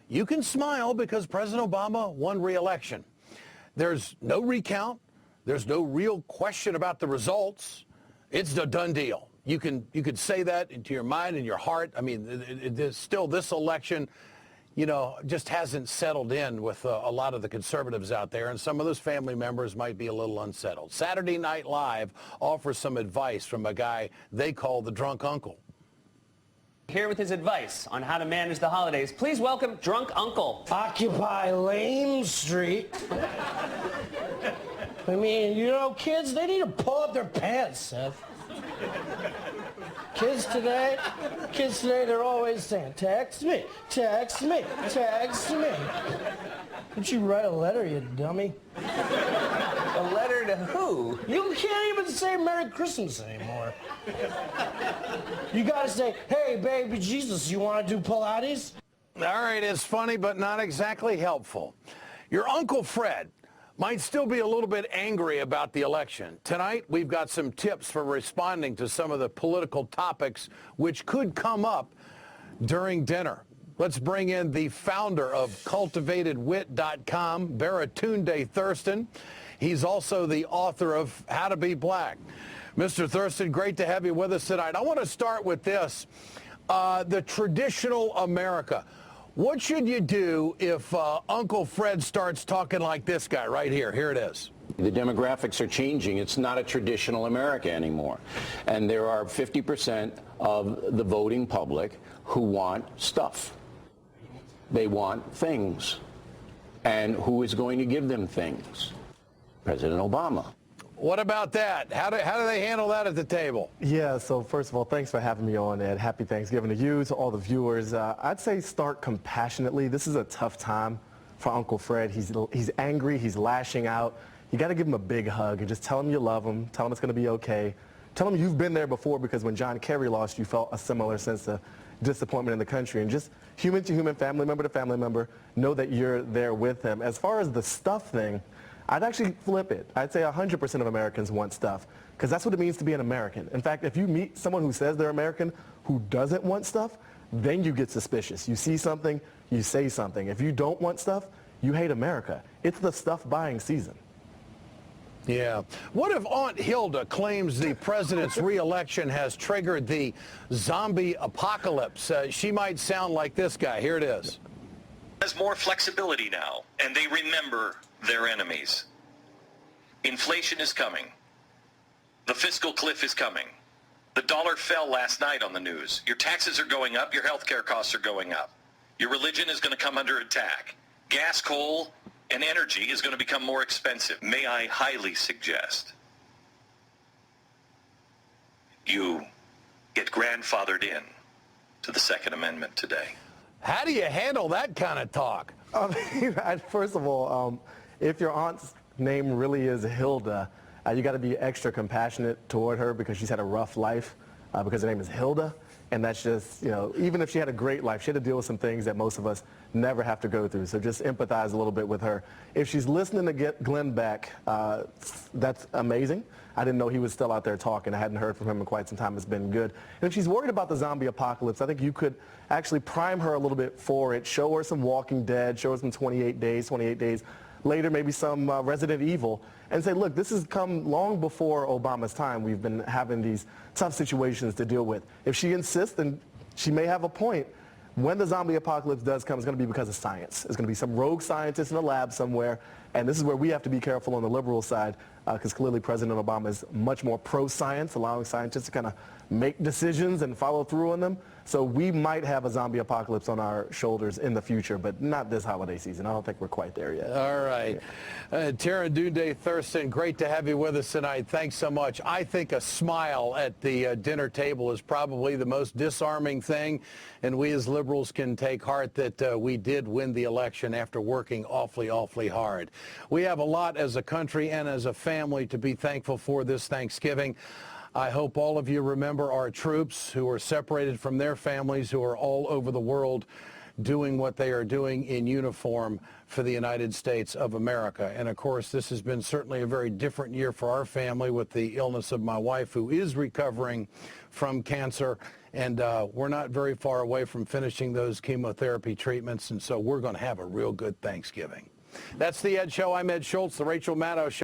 you can smile because President Obama won re-election. There's no recount. There's no real question about the results. It's a done deal. You could say that into your mind and your heart. I mean, still this election, you know, just hasn't settled in with a lot of the conservatives out there, and some of those family members might be a little unsettled. Saturday Night Live offers some advice from a guy they call the drunk uncle. Here with his advice on how to manage the holidays, please welcome Drunk Uncle. Occupy Lame Street. I mean, you know, kids, they need to pull up their pants, Seth. Kids today, they're always saying, text me, text me, text me. Didn't you write a letter, you dummy? A letter to who? You can't even say Merry Christmas anymore. You gotta say, hey, baby Jesus, you wanna do Pilates? All right, it's funny, but not exactly helpful. Your Uncle Fred might still be a little bit angry about the election. Tonight, we've got some tips for responding to some of the political topics which could come up during dinner. Let's bring in the founder of cultivatedwit.com, Baratunde Thurston. He's also the author of How to Be Black. Mr. Thurston, great to have you with us tonight. I want to start with this, the traditional America. What should you do if Uncle Fred starts talking like this guy right here? Here it is. The demographics are changing. It's not a traditional America anymore. And there are 50% of the voting public who want stuff. They want things. And who is going to give them things? President Obama. What about that? How do they handle that at the table? Yeah, so first of all, thanks for having me on, Ed. Happy Thanksgiving to you, to all the viewers. I'd say start compassionately. This is a tough time for Uncle Fred. He's angry, he's lashing out. You got to give him a big hug and just tell him you love him, tell him it's going to be okay. Tell him you've been there before, because when John Kerry lost, you felt a similar sense of disappointment in the country. And just human to human, family member to family member, know that you're there with him. As far as the stuff thing, I'd actually flip it. I'd say 100% of Americans want stuff, because that's what it means to be an American. In fact, if you meet someone who says they're American who doesn't want stuff, then you get suspicious. You see something, you say something. If you don't want stuff, you hate America. It's the stuff buying season. Yeah. What if Aunt Hilda claims the president's re-election has triggered the zombie apocalypse? She might sound like this guy. Here it is. Has more flexibility now, and they remember their enemies. Inflation is coming. The fiscal cliff is coming. The dollar fell last night on the news. Your taxes are going up. Your health care costs are going up. Your religion is going to come under attack. Gas, coal, and energy is going to become more expensive. May I highly suggest you get grandfathered in to the Second Amendment today. How do you handle that kind of talk? First of all, if your aunt's name really is Hilda, you got to be extra compassionate toward her, because she's had a rough life, because her name is Hilda. And that's just, you know, even if she had a great life, she had to deal with some things that most of us never have to go through. So just empathize a little bit with her. If she's listening to get Glenn back, that's amazing. I didn't know he was still out there talking. I hadn't heard from him in quite some time. It's been good. And if she's worried about the zombie apocalypse, I think you could actually prime her a little bit for it. Show her some Walking Dead. Show her some 28 days later, maybe some Resident Evil, and say, look, this has come long before Obama's time. We've been having these tough situations to deal with. If she insists, then she may have a point. When the zombie apocalypse does come, it's going to be because of science. It's going to be some rogue scientist in a lab somewhere, and this is where we have to be careful on the liberal side, because clearly President Obama is much more pro-science, allowing scientists to kind of make decisions and follow through on them. So we might have a zombie apocalypse on our shoulders in the future, but not this holiday season. I don't think we're quite there yet. All right. TARRADOODAY, Thurston, great to have you with us tonight. Thanks so much. I think a smile at the dinner table is probably the most disarming thing, and we as liberals can take heart that we did win the election after working awfully, awfully hard. We have a lot as a country and as a family to be thankful for this Thanksgiving. I hope all of you remember our troops who are separated from their families, who are all over the world doing what they are doing in uniform for the United States of America. And of course, this has been certainly a very different year for our family with the illness of my wife, who is recovering from cancer, and we're not very far away from finishing those chemotherapy treatments, and so we're going to have a real good Thanksgiving. That's the Ed Show. I'm Ed Schultz, the Rachel Maddow Show.